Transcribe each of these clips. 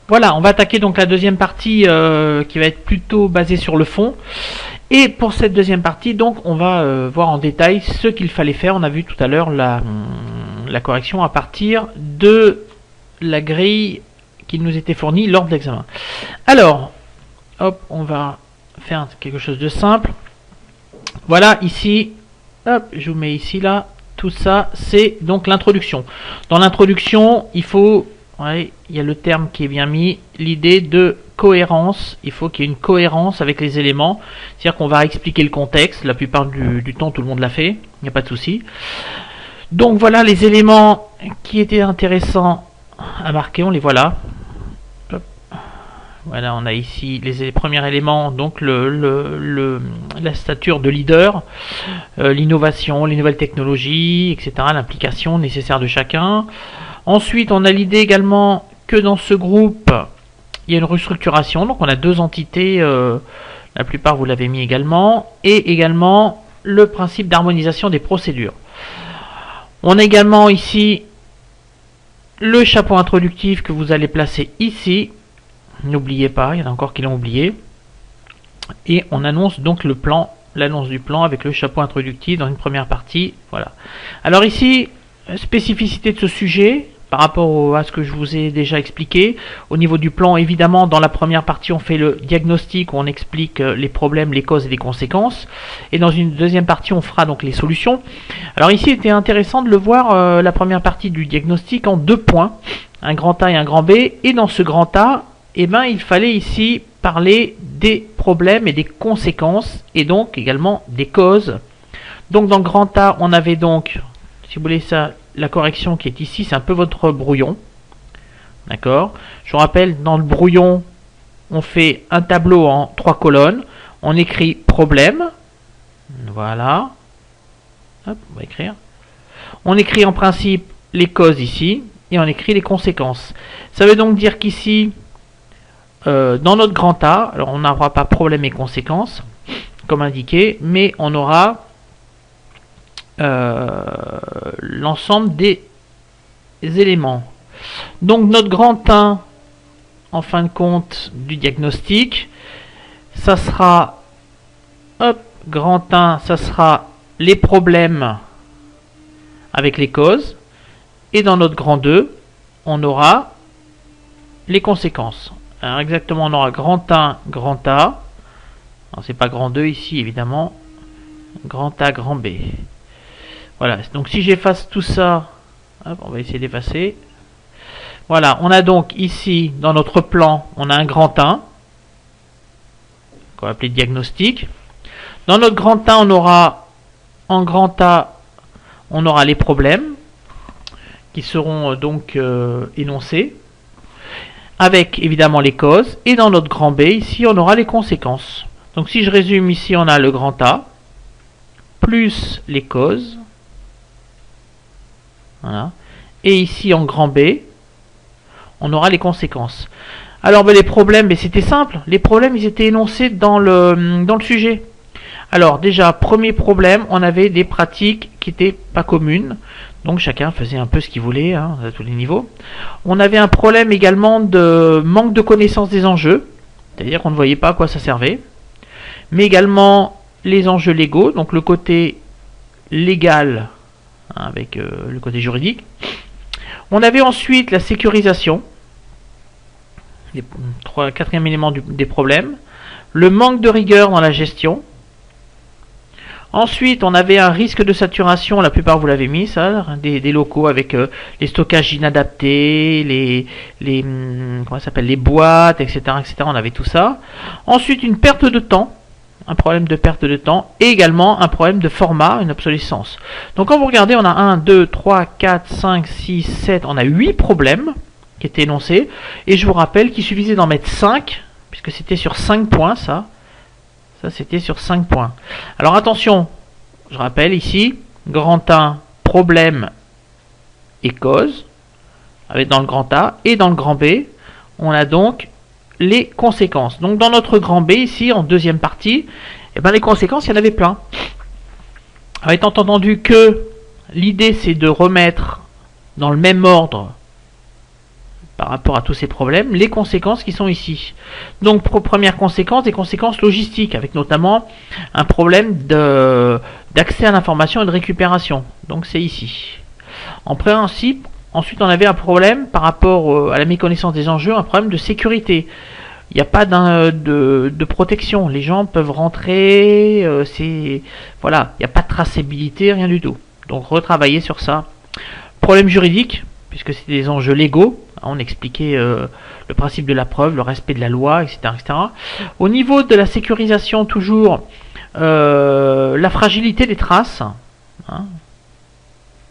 Voilà, on va attaquer donc la deuxième partie qui va être plutôt basée sur le fond. Et pour cette deuxième partie, donc, on va voir en détail ce qu'il fallait faire. On a vu tout à l'heure la correction à partir de la grille qui nous était fournie lors de l'examen. Alors, hop, on va faire quelque chose de simple. Voilà, ici, hop, je vous mets ici, là, tout ça, c'est donc l'introduction. Dans l'introduction, il faut... Ouais, il y a le terme qui est bien mis, l'idée de cohérence. Il faut qu'il y ait une cohérence avec les éléments. C'est-à-dire qu'on va expliquer le contexte. La plupart du temps, tout le monde l'a fait. Il n'y a pas de souci. Donc voilà les éléments qui étaient intéressants à marquer. On les voit là. Hop. Voilà, on a ici les premiers éléments. Donc la stature de leader, l'innovation, les nouvelles technologies, etc. L'implication nécessaire de chacun. Ensuite, on a l'idée également que dans ce groupe, il y a une restructuration. Donc, on a deux entités, la plupart vous l'avez mis également, et également le principe d'harmonisation des procédures. On a également ici le chapeau introductif que vous allez placer ici. N'oubliez pas, il y en a encore qui l'ont oublié. Et on annonce donc le plan, l'annonce du plan avec le chapeau introductif dans une première partie. Voilà. Alors ici, spécificité de ce sujet par rapport à ce que je vous ai déjà expliqué. Au niveau du plan, évidemment, dans la première partie, on fait le diagnostic où on explique les problèmes, les causes et les conséquences. Et dans une deuxième partie, on fera donc les solutions. Alors ici, il était intéressant de le voir, la première partie du diagnostic en deux points, un grand A et un grand B. Et dans ce grand A, eh ben, il fallait ici parler des problèmes et des conséquences, et donc également des causes. Donc dans le grand A, on avait donc, si vous voulez ça, la correction qui est ici, c'est un peu votre brouillon. D'accord. Je vous rappelle, dans le brouillon, on fait un tableau en 3 colonnes. On écrit problème. Voilà. Hop, on va écrire. On écrit en principe les causes ici. Et on écrit les conséquences. Ça veut donc dire qu'ici, dans notre grand A, alors on n'aura pas problème et conséquences, comme indiqué, mais on aura l'ensemble des éléments. Donc notre grand 1, en fin de compte du diagnostic, ça sera, hop, grand 1, ça sera les problèmes avec les causes, et dans notre grand 2, on aura les conséquences. Alors exactement, on aura grand 1, grand A, alors c'est pas grand 2 ici évidemment, grand A, grand B. Voilà, donc si j'efface tout ça, hop, on va essayer d'effacer. Voilà, on a donc ici, dans notre plan, on a un grand 1, qu'on va appeler diagnostic. Dans notre grand 1, on aura, en grand A, on aura les problèmes, qui seront donc énoncés, avec évidemment les causes. Et dans notre grand B, ici, on aura les conséquences. Donc si je résume, ici, on a le grand A, plus les causes. Voilà. Et ici en grand B, on aura les conséquences. Alors les problèmes, c'était simple. Les problèmes, ils étaient énoncés dans le sujet. Alors déjà, premier problème, on avait des pratiques qui n'étaient pas communes. Donc chacun faisait un peu ce qu'il voulait, hein, à tous les niveaux. On avait un problème également de manque de connaissance des enjeux. C'est-à-dire qu'on ne voyait pas à quoi ça servait. Mais également les enjeux légaux, donc le côté légal, avec le côté juridique. On avait ensuite la sécurisation, quatrième élément des problèmes, le manque de rigueur dans la gestion. Ensuite, on avait un risque de saturation, la plupart vous l'avez mis, ça, des locaux avec les stockages inadaptés, les boîtes, etc., etc. On avait tout ça. Ensuite, une perte de temps. Un problème de perte de temps et également un problème de format, une obsolescence. Donc quand vous regardez, on a 1, 2, 3, 4, 5, 6, 7, on a 8 problèmes qui étaient énoncés. Et je vous rappelle qu'il suffisait d'en mettre 5, puisque c'était sur 5 points ça. Ça c'était sur 5 points. Alors attention, je rappelle ici, grand 1, problème et cause, avec dans le grand A, et dans le grand B, on a donc les conséquences. Donc dans notre grand B ici en deuxième partie, eh ben, les conséquences il y en avait plein. Alors, étant entendu que l'idée c'est de remettre dans le même ordre par rapport à tous ces problèmes, les conséquences qui sont ici. Donc, première conséquence, des conséquences logistiques, avec notamment un problème d'accès à l'information et de récupération. Donc, c'est ici. En principe, ensuite, on avait un problème par rapport à la méconnaissance des enjeux, un problème de sécurité. Il n'y a pas de protection. Les gens peuvent rentrer, voilà, il n'y a pas de traçabilité, rien du tout. Donc, retravailler sur ça. Problème juridique, puisque c'est des enjeux légaux. On expliquait le principe de la preuve, le respect de la loi, etc. etc. Au niveau de la sécurisation, toujours, la fragilité des traces. Hein.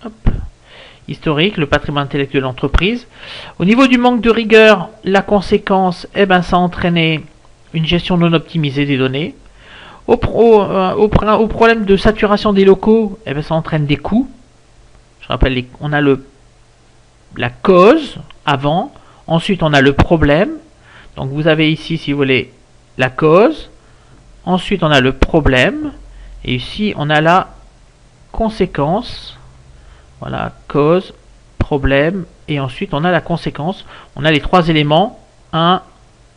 Hop. Historique, le patrimoine intellectuel de l'entreprise. Au niveau du manque de rigueur, la conséquence, ça a entraîné une gestion non optimisée des données. Au problème de saturation des locaux, ça entraîne des coûts. Je rappelle, on a la cause avant, ensuite on a le problème. Donc vous avez ici, si vous voulez, la cause, ensuite on a le problème, et ici on a la conséquence. Voilà, cause, problème, et ensuite on a la conséquence. On a les trois éléments, 1,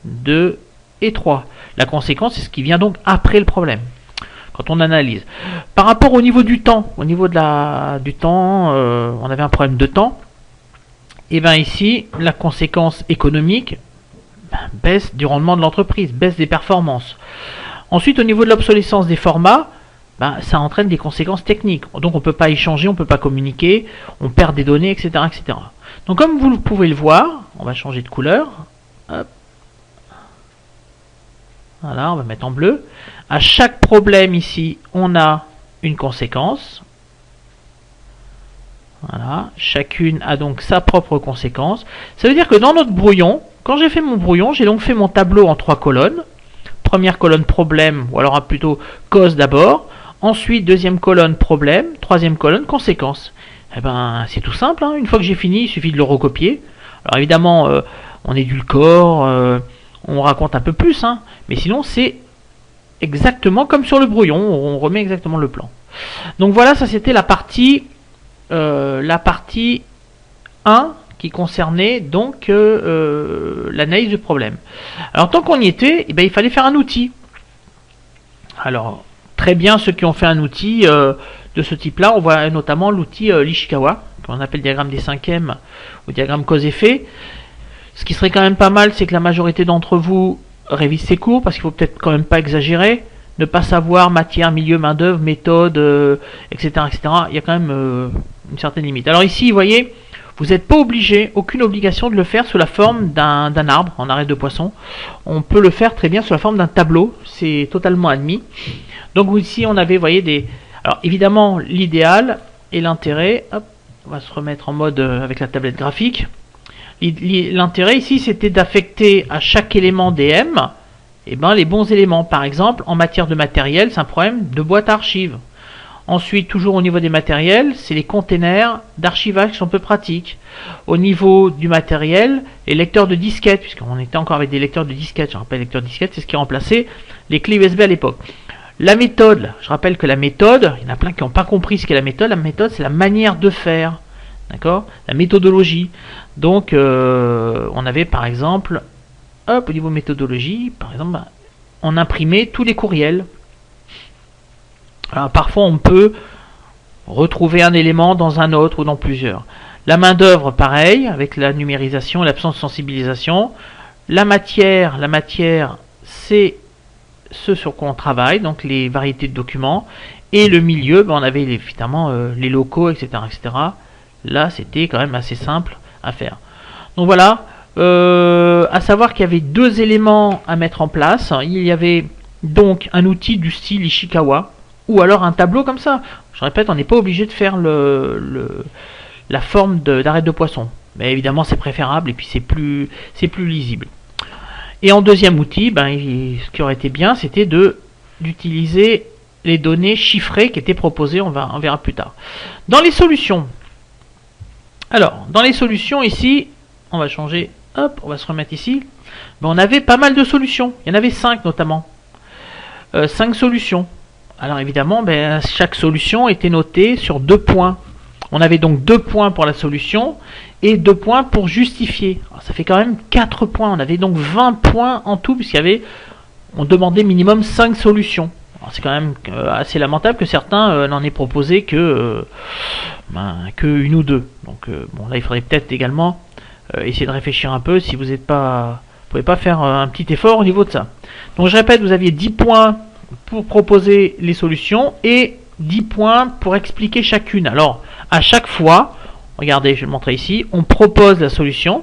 2 et 3. La conséquence, c'est ce qui vient donc après le problème, quand on analyse. Par rapport au niveau du temps, au niveau du temps, on avait un problème de temps. Et bien ici, la conséquence économique, baisse du rendement de l'entreprise, baisse des performances. Ensuite, au niveau de l'obsolescence des formats, ça entraîne des conséquences techniques. Donc on ne peut pas échanger, on ne peut pas communiquer, on perd des données, etc., etc. Donc comme vous pouvez le voir, on va changer de couleur. Hop. Voilà, on va mettre en bleu. À chaque problème ici, on a une conséquence. Voilà, chacune a donc sa propre conséquence. Ça veut dire que dans notre brouillon, quand j'ai fait mon brouillon, j'ai donc fait mon tableau en 3 colonnes. Première colonne problème, ou alors plutôt cause d'abord. Ensuite, deuxième colonne problème, troisième colonne conséquence. C'est tout simple, hein. Une fois que j'ai fini, il suffit de le recopier. Alors évidemment, on édulcore, on raconte un peu plus, hein. Mais sinon c'est exactement comme sur le brouillon, on remet exactement le plan. Donc voilà, ça c'était la partie 1 qui concernait donc l'analyse du problème. Alors tant qu'on y était, il fallait faire un outil. Alors très bien, ceux qui ont fait un outil de ce type-là, on voit notamment l'outil l'Ishikawa, qu'on appelle diagramme des cinquièmes ou diagramme cause-effet. Ce qui serait quand même pas mal, c'est que la majorité d'entre vous révisent ces cours, parce qu'il faut peut-être quand même pas exagérer, ne pas savoir matière, milieu, main-d'œuvre, méthode, etc., etc. Il y a quand même une certaine limite. Alors ici, vous voyez, vous n'êtes pas obligé, aucune obligation de le faire sous la forme d'un arbre en arête de poisson. On peut le faire très bien sous la forme d'un tableau, c'est totalement admis. Donc ici, on avait, vous voyez, alors évidemment, l'idéal et l'intérêt, hop, on va se remettre en mode avec la tablette graphique. L'intérêt ici, c'était d'affecter à chaque élément DM les bons éléments. Par exemple, en matière de matériel, c'est un problème de boîte à archives. Ensuite, toujours au niveau des matériels, c'est les containers d'archivage qui sont peu pratiques. Au niveau du matériel, les lecteurs de disquettes, puisqu'on était encore avec des lecteurs de disquettes. Je rappelle, lecteurs de disquettes, c'est ce qui remplaçait les clés USB à l'époque. La méthode, je rappelle que la méthode, il y en a plein qui n'ont pas compris ce qu'est la méthode. La méthode, c'est la manière de faire. D'accord ? La méthodologie. Donc, on avait par exemple, au niveau méthodologie, par exemple, on imprimait tous les courriels. Alors, parfois, on peut retrouver un élément dans un autre ou dans plusieurs. La main-d'œuvre, pareil, avec la numérisation, l'absence de sensibilisation. La matière, c'est ce sur quoi on travaille, donc les variétés de documents. Et le milieu, on avait évidemment les locaux, etc., etc. Là, c'était quand même assez simple à faire. Donc voilà, à savoir qu'il y avait 2 éléments à mettre en place. Il y avait donc un outil du style Ishikawa, ou alors un tableau comme ça. Je répète, on n'est pas obligé de faire la forme d'arête de poisson. Mais évidemment, c'est préférable et puis c'est plus lisible. Et en deuxième outil, ce qui aurait été bien, c'était d'utiliser les données chiffrées qui étaient proposées, on verra plus tard. Dans les solutions, alors, dans les solutions ici, on va changer, hop, on va se remettre ici. On avait pas mal de solutions, il y en avait 5 notamment. 5 solutions. Alors évidemment, chaque solution était notée sur 2 points. On avait donc 2 points pour la solution et 2 points pour justifier. Alors, ça fait quand même 4 points. On avait donc 20 points en tout, on demandait minimum 5 solutions. C'est quand même assez lamentable que certains n'en aient proposé que une ou deux. Donc bon, là il faudrait peut-être également essayer de réfléchir un peu si vous pouvez pas faire un petit effort au niveau de ça. Donc je répète, vous aviez 10 points pour proposer les solutions et 10 points pour expliquer chacune. Alors à chaque fois, regardez, je vais le montrer ici, on propose la solution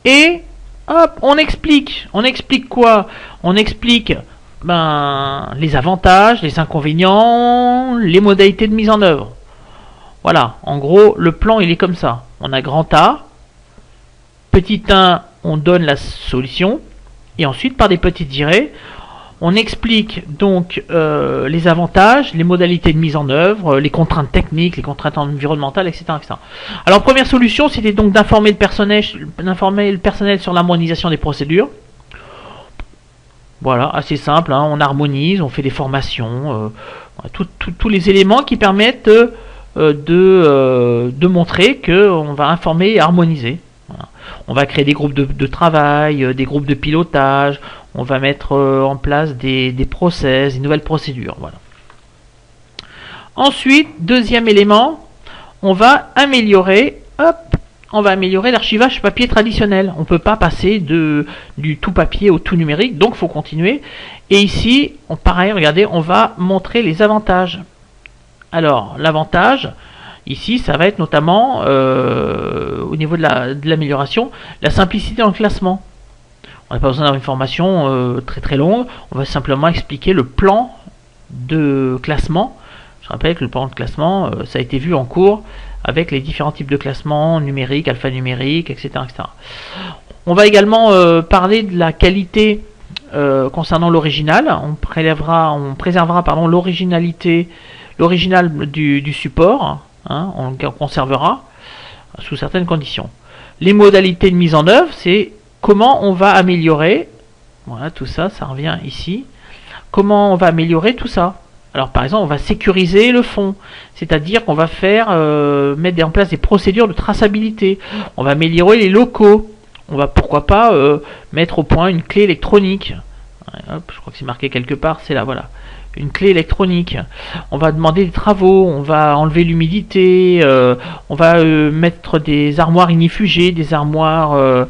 et hop, on explique. On explique quoi? On explique les avantages, les inconvénients, les modalités de mise en œuvre. Voilà, en gros, le plan il est comme ça. On a grand A, petit 1, on donne la solution, et ensuite par des petites tirées, on explique donc les avantages, les modalités de mise en œuvre, les contraintes techniques, les contraintes environnementales, etc. etc. Alors première solution, c'était donc d'informer le personnel sur l'harmonisation des procédures. Voilà, assez simple, hein, on harmonise, on fait des formations, tous les éléments qui permettent de montrer qu'on va informer et harmoniser. Voilà. On va créer des groupes de travail, des groupes de pilotage, on va mettre en place des process, des nouvelles procédures. Voilà. Ensuite, deuxième élément, on va améliorer l'archivage papier traditionnel. On ne peut pas passer du tout papier au tout numérique, donc il faut continuer. Et ici, pareil, regardez, on va montrer les avantages. Alors, l'avantage, ici, ça va être notamment, au niveau de l'amélioration, la simplicité dans le classement. On n'a pas besoin d'avoir une formation très très longue, on va simplement expliquer le plan de classement. Je rappelle que le plan de classement, ça a été vu en cours, avec les différents types de classements, numériques, alphanumériques, etc., etc. On va également parler de la qualité concernant l'original. On préservera l'originalité, l'original du support, hein, on le conservera sous certaines conditions. Les modalités de mise en œuvre, c'est comment on va améliorer, voilà, tout ça, ça revient ici, comment on va améliorer tout ça. Alors par exemple, on va sécuriser le fond, c'est-à-dire qu'on va mettre en place des procédures de traçabilité, on va améliorer les locaux, on va pourquoi pas mettre au point une clé électronique. Hop, je crois que c'est marqué quelque part, c'est là, voilà, une clé électronique. On va demander des travaux, on va enlever l'humidité, on va mettre des armoires ignifugées, des armoires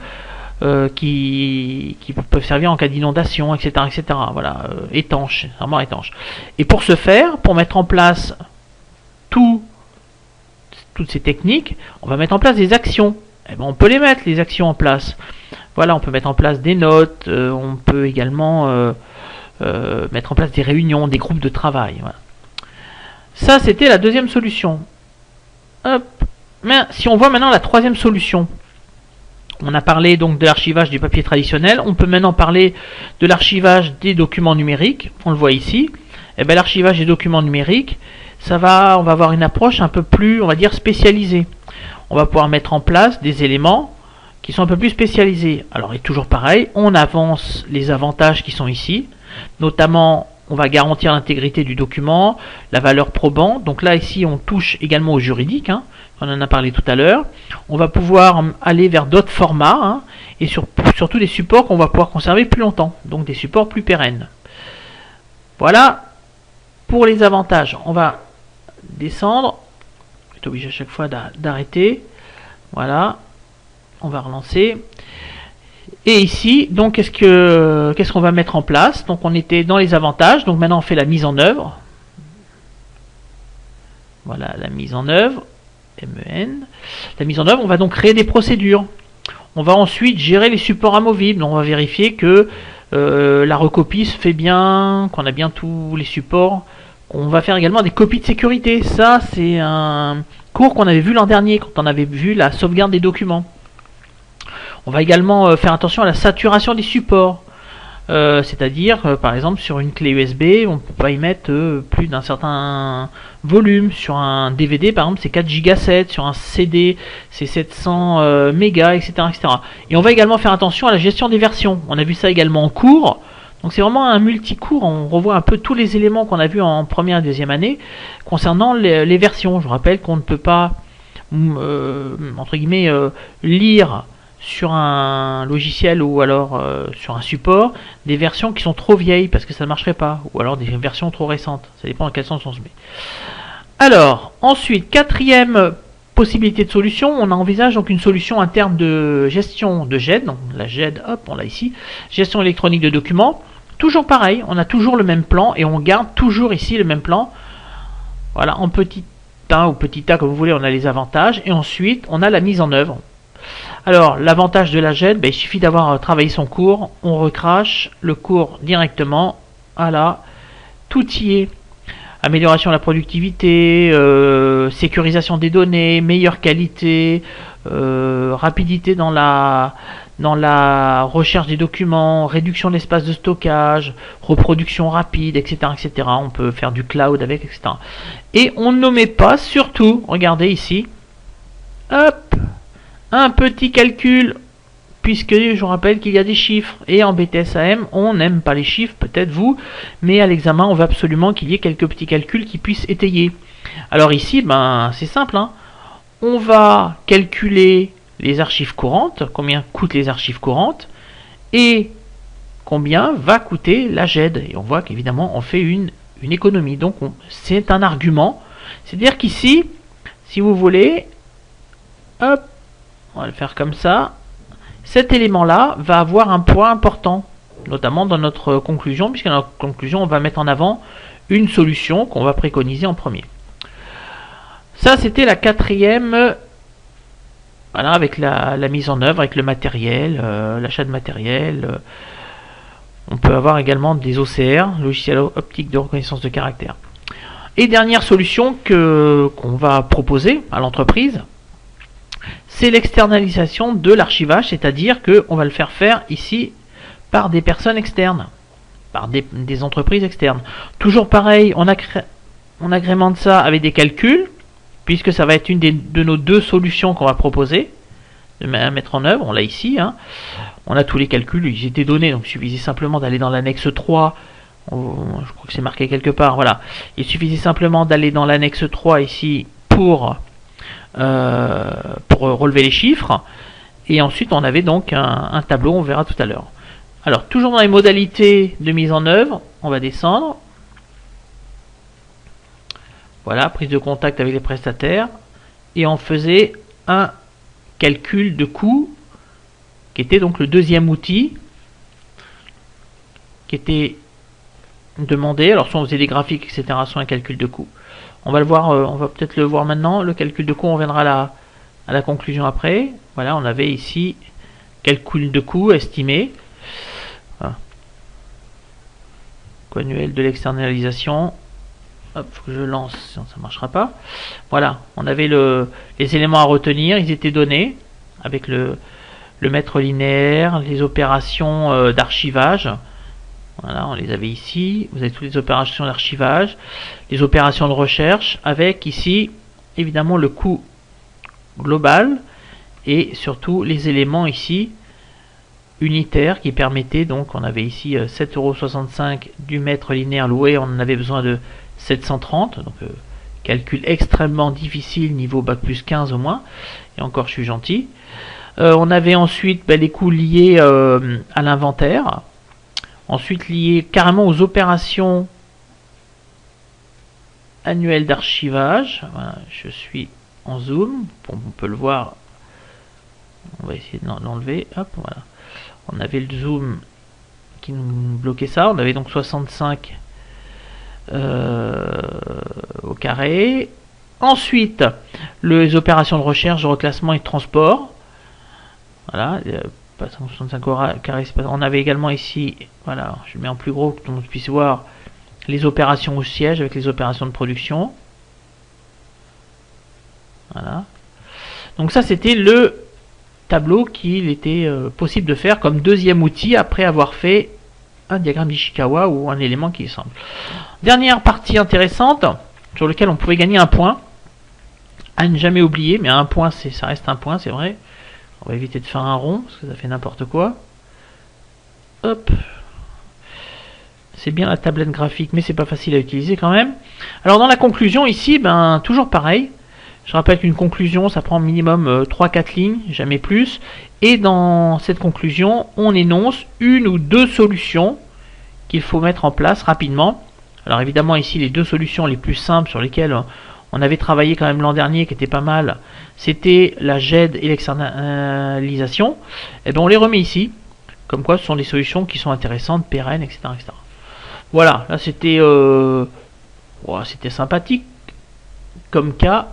qui peuvent servir en cas d'inondation, etc., etc. Voilà, étanches, vraiment étanches. Et pour ce faire, pour mettre en place toutes ces techniques, on va mettre en place des actions. Et ben, on peut les mettre, les actions en place. Voilà, on peut mettre en place des notes, on peut également mettre en place des réunions, des groupes de travail. Voilà. Ça, c'était la deuxième solution. Hop. Mais si on voit maintenant la troisième solution, on a parlé donc de l'archivage du papier traditionnel, on peut maintenant parler de l'archivage des documents numériques, on le voit ici. Et bien l'archivage des documents numériques, on va avoir une approche un peu plus, on va dire, spécialisée. On va pouvoir mettre en place des éléments qui sont un peu plus spécialisés. Alors, et toujours pareil, on avance les avantages qui sont ici, notamment on va garantir l'intégrité du document, la valeur probant. Donc là, ici, on touche également au juridique, hein. On en a parlé tout à l'heure. On va pouvoir aller vers d'autres formats, hein, et surtout des supports qu'on va pouvoir conserver plus longtemps, donc des supports plus pérennes. Voilà pour les avantages. On va descendre. Je suis obligé à chaque fois d'arrêter. Voilà. On va relancer. Et ici, donc, qu'est-ce qu'on va mettre en place? Donc, on était dans les avantages. Donc, maintenant, on fait la mise en œuvre. Voilà, la mise en œuvre. MEN. La mise en œuvre, on va donc créer des procédures. On va ensuite gérer les supports amovibles. Donc, on va vérifier que la recopie se fait bien, qu'on a bien tous les supports. On va faire également des copies de sécurité. Ça, c'est un cours qu'on avait vu l'an dernier, quand on avait vu la sauvegarde des documents. On va également faire attention à la saturation des supports. C'est-à-dire, par exemple, sur une clé USB, on ne peut pas y mettre plus d'un certain volume. Sur un DVD, par exemple, c'est 4 Go 7. Sur un CD, c'est 700 mégas, etc., etc. Et on va également faire attention à la gestion des versions. On a vu ça également en cours. Donc c'est vraiment un multicours, on revoit un peu tous les éléments qu'on a vus en première et deuxième année concernant les versions. Je rappelle qu'on ne peut pas, entre guillemets, lire sur un logiciel ou alors sur un support des versions qui sont trop vieilles parce que ça ne marcherait pas, ou alors des versions trop récentes. Ça dépend dans quel sens on se met. Alors, ensuite, quatrième possibilité de solution, on envisage donc une solution en termes de gestion de GED. Donc la GED, hop, on l'a ici. Gestion électronique de documents. Toujours pareil, on a toujours le même plan et on garde toujours ici le même plan. Voilà, en petit 1 ou petit a comme vous voulez, on a les avantages. Et ensuite, on a la mise en œuvre. Alors, l'avantage de la GED, il suffit d'avoir travaillé son cours. On recrache le cours directement. Voilà, tout y est. Amélioration de la productivité, sécurisation des données, meilleure qualité, rapidité dans la recherche des documents, réduction de l'espace de stockage, reproduction rapide, etc., etc. On peut faire du cloud avec, etc. Et on ne met pas, surtout, regardez ici, hop, un petit calcul, puisque je vous rappelle qu'il y a des chiffres, et en BTSAM, on n'aime pas les chiffres, peut-être vous, mais à l'examen, on veut absolument qu'il y ait quelques petits calculs qui puissent étayer. Alors ici, c'est simple, hein. On va calculer les archives courantes, combien coûtent les archives courantes, et combien va coûter la GED. Et on voit qu'évidemment, on fait une économie. Donc, c'est un argument. C'est-à-dire qu'ici, si vous voulez, hop, on va le faire comme ça, cet élément-là va avoir un poids important, notamment dans notre conclusion, puisque dans notre conclusion, on va mettre en avant une solution qu'on va préconiser en premier. Ça, c'était la quatrième, voilà, avec la mise en œuvre, avec le matériel, l'achat de matériel. On peut avoir également des OCR, logiciels optiques de reconnaissance de caractère. Et dernière solution qu'on va proposer à l'entreprise, c'est l'externalisation de l'archivage, c'est-à-dire qu'on va le faire ici par des personnes externes, par des entreprises externes. Toujours pareil, on agrémente ça avec des calculs, puisque ça va être une de nos deux solutions qu'on va proposer, de mettre en œuvre. On l'a ici, hein. On a tous les calculs, ils étaient donnés, donc il suffisait simplement d'aller dans l'annexe 3, je crois que c'est marqué quelque part, voilà. Il suffisait simplement d'aller dans l'annexe 3 ici pour relever les chiffres, et ensuite on avait donc un tableau, on verra tout à l'heure. Alors toujours dans les modalités de mise en œuvre, on va descendre, voilà, prise de contact avec les prestataires, et on faisait un calcul de coût qui était donc le deuxième outil qui était demandé. Alors soit on faisait des graphiques, etc., soit un calcul de coût. On va le voir, on va peut-être le voir maintenant. Le calcul de coût, on viendra à la conclusion après. Voilà, on avait ici calcul de coût estimé. Voilà. Coût annuel de l'externalisation. Hop, faut que je lance, sinon ça ne marchera pas. Voilà, on avait les éléments à retenir, ils étaient donnés avec le mètre linéaire, les opérations d'archivage. Voilà, on les avait ici. Vous avez toutes les opérations d'archivage, les opérations de recherche, avec ici, évidemment, le coût global et surtout les éléments ici unitaires qui permettaient, donc on avait ici 7,65 € du mètre linéaire loué, on en avait besoin de 730, donc calcul extrêmement difficile, niveau bac plus 15 au moins, et encore je suis gentil. On avait ensuite les coûts liés à l'inventaire. Ensuite lié carrément aux opérations annuelles d'archivage. Voilà, je suis en zoom, on peut le voir. On va essayer de l'enlever. Hop, voilà. On avait le zoom qui nous bloquait ça. On avait donc 65 au carré. Ensuite, les opérations de recherche, de reclassement et de transport. Voilà. Pas 165 carré, on avait également ici, voilà, je le mets en plus gros pour qu'on puisse voir les opérations au siège avec les opérations de production. Voilà. Donc ça c'était le tableau qu'il était possible de faire comme deuxième outil après avoir fait un diagramme d'Ishikawa ou un élément qui semble. Dernière partie intéressante sur laquelle on pouvait gagner un point à ne jamais oublier, mais un point ça reste un point, c'est vrai. On va éviter de faire un rond, parce que ça fait n'importe quoi. Hop. C'est bien la tablette graphique, mais c'est pas facile à utiliser quand même. Alors dans la conclusion ici, ben toujours pareil. Je rappelle qu'une conclusion, ça prend minimum 3-4 lignes, jamais plus. Et dans cette conclusion, on énonce une ou deux solutions qu'il faut mettre en place rapidement. Alors évidemment ici, les deux solutions les plus simples sur lesquelles on avait travaillé quand même l'an dernier, qui était pas mal, c'était la GED et l'externalisation. Et bien on les remet ici. Comme quoi, ce sont des solutions qui sont intéressantes, pérennes, etc. etc. Voilà, là c'était c'était sympathique comme cas.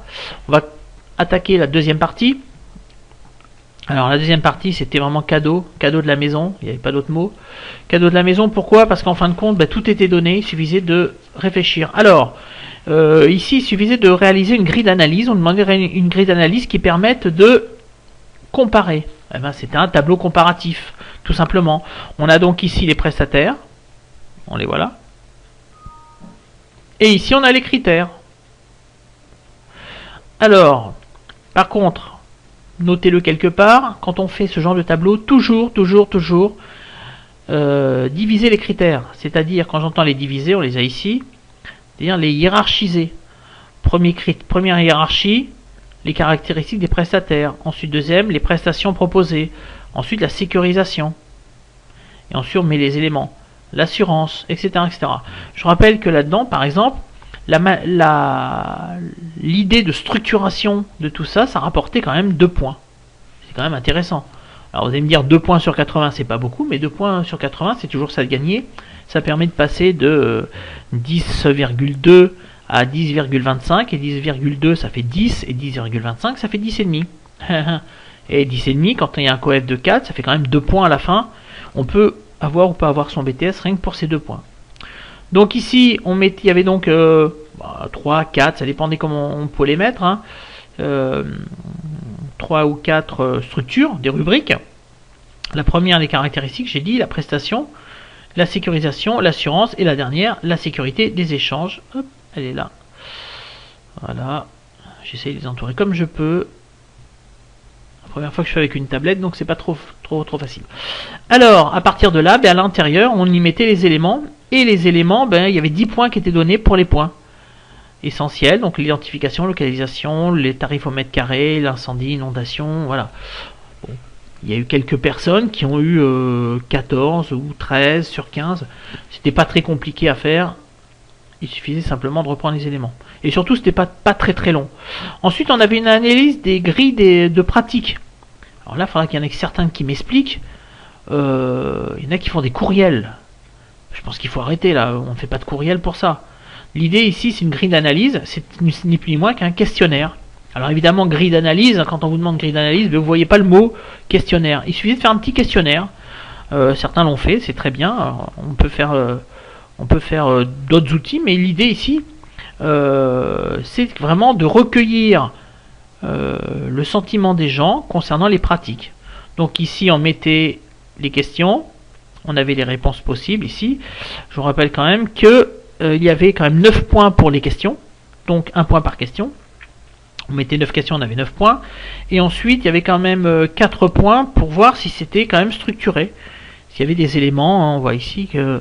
On va attaquer la deuxième partie. Alors la deuxième partie, c'était vraiment cadeau de la maison, il n'y avait pas d'autre mot. Cadeau de la maison, pourquoi? Parce qu'en fin de compte, tout était donné, il suffisait de réfléchir. Alors, ici, il suffisait de réaliser une grille d'analyse. On demandait une grille d'analyse qui permette de comparer. Eh ben, c'était un tableau comparatif, tout simplement. On a donc ici les prestataires, on les voilà. Et ici, on a les critères. Alors, par contre, notez-le quelque part, quand on fait ce genre de tableau, toujours diviser les critères. C'est-à-dire, quand j'entends les diviser, on les a ici, c'est-à-dire les hiérarchiser. Première hiérarchie, les caractéristiques des prestataires. Ensuite, deuxième, les prestations proposées. Ensuite, la sécurisation. Et ensuite, on met les éléments. L'assurance, etc., etc. Je rappelle que là-dedans, par exemple, l'idée de structuration de tout ça, ça rapportait quand même 2 points. C'est quand même intéressant. Alors vous allez me dire 2 points sur 80, c'est pas beaucoup, mais 2 points sur 80, c'est toujours ça de gagner. Ça permet de passer de 10,2 à 10,25, et 10,2 ça fait 10, et 10,25 ça fait 10,5. Et 10,5, quand il y a un coef de 4, ça fait quand même 2 points à la fin. On peut avoir ou pas avoir son BTS rien que pour ces 2 points. Donc ici, il y avait donc 3, 4, ça dépendait comment on pouvait les mettre. 3 ou 4 structures, des rubriques. La première, les caractéristiques, j'ai dit, la prestation, la sécurisation, l'assurance, et la dernière, la sécurité des échanges. Hop, elle est là. Voilà. J'essaye de les entourer comme je peux. La première fois que je fais avec une tablette, donc c'est pas trop facile. Alors, à partir de là, à l'intérieur, on y mettait les éléments. Et les éléments, il y avait 10 points qui étaient donnés pour les points essentiels. Donc l'identification, localisation, les tarifs au mètre carré, l'incendie, inondation, voilà. Bon. Il y a eu quelques personnes qui ont eu 14 ou 13 sur 15. C'était pas très compliqué à faire. Il suffisait simplement de reprendre les éléments. Et surtout, c'était pas très long. Ensuite, on avait une analyse des grilles de pratique. Alors là, il faudra qu'il y en ait certains qui m'expliquent. Il y en a qui font des courriels. Je pense qu'il faut arrêter là, on ne fait pas de courriel pour ça. L'idée ici, c'est une grille d'analyse, c'est ni plus ni moins qu'un questionnaire. Alors évidemment, grille d'analyse, quand on vous demande grille d'analyse, vous ne voyez pas le mot questionnaire. Il suffit de faire un petit questionnaire. Certains l'ont fait, c'est très bien. Alors, on peut faire d'autres outils, mais l'idée ici, c'est vraiment de recueillir le sentiment des gens concernant les pratiques. Donc ici, on mettait les questions. On avait les réponses possibles ici. Je vous rappelle quand même que il y avait quand même 9 points pour les questions. Donc 1 point par question. On mettait 9 questions, on avait 9 points. Et ensuite, il y avait quand même 4 points pour voir si c'était quand même structuré. S'il y avait des éléments, on voit ici qu'il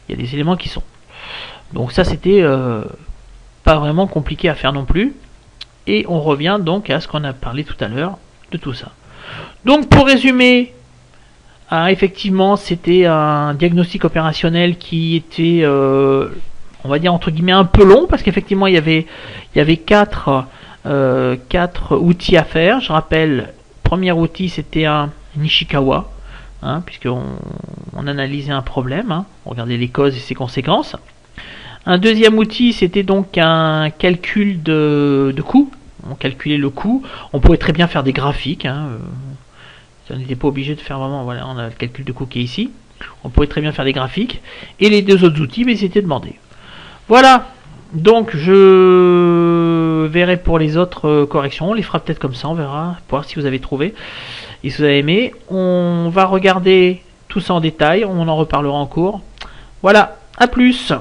y a des éléments qui sont. Donc ça, c'était pas vraiment compliqué à faire non plus. Et on revient donc à ce qu'on a parlé tout à l'heure de tout ça. Donc pour résumer, effectivement, c'était un diagnostic opérationnel qui était, on va dire entre guillemets, un peu long, parce qu'effectivement, il y avait 4 outils à faire. Je rappelle, premier outil, c'était un Nishikawa, puisqu'on analysait un problème, on regardait les causes et ses conséquences. Un deuxième outil, c'était donc un calcul de coût. On calculait le coût. On pouvait très bien faire des graphiques, on n'était pas obligé de faire vraiment, voilà, on a le calcul de coût qui est ici. On pourrait très bien faire des graphiques. Et les 2 autres outils, mais c'était demandé. Voilà. Donc je verrai pour les autres corrections. On les fera peut-être comme ça, on verra. Pour voir si vous avez trouvé. Et si vous avez aimé. On va regarder tout ça en détail. On en reparlera en cours. Voilà. À plus.